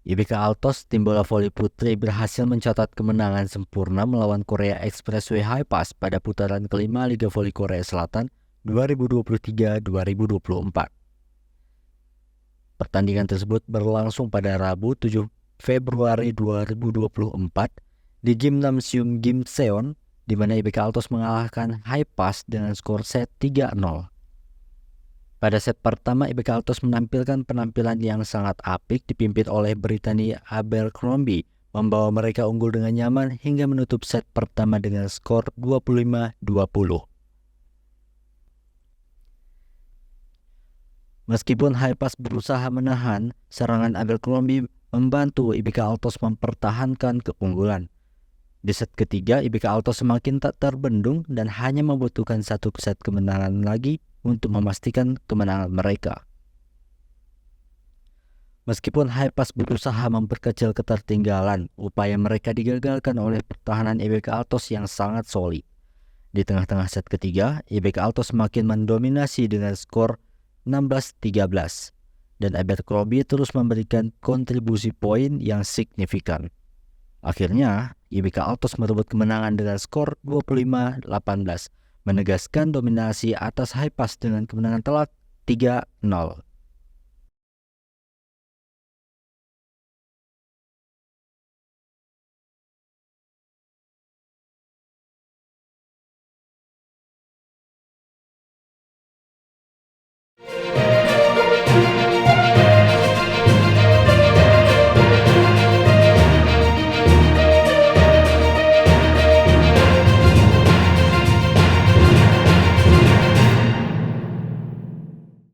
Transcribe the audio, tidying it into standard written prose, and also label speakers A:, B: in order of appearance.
A: IBK Altos tim bola voli putri berhasil mencatat kemenangan sempurna melawan Korea Expressway High Pass pada putaran kelima Liga Voli Korea Selatan 2023-2024. Pertandingan tersebut berlangsung pada Rabu 7 Februari 2024 di Gimnasium Gimseon, di mana IBK Altos mengalahkan High Pass dengan skor set 3-0. Pada set pertama, IBK Altos menampilkan penampilan yang sangat apik dipimpin oleh Brittany Abercrombie, membawa mereka unggul dengan nyaman hingga menutup set pertama dengan skor 25-20. Meskipun High Pass berusaha menahan, serangan Abercrombie membantu IBK Altos mempertahankan keunggulan. Di set ketiga, IBK Altos semakin tak terbendung dan hanya membutuhkan satu set kemenangan lagi untuk memastikan kemenangan mereka. Meskipun High Pass berusaha memperkecil ketertinggalan, upaya mereka digagalkan oleh pertahanan IBK Altos yang sangat solid. Di tengah-tengah set ketiga, IBK Altos semakin mendominasi dengan skor 16-13, dan Abercrombie terus memberikan kontribusi poin yang signifikan. Akhirnya, IBK Altos merebut kemenangan dengan skor 25-18, menegaskan dominasi atas High Pass dengan kemenangan telak 3-0.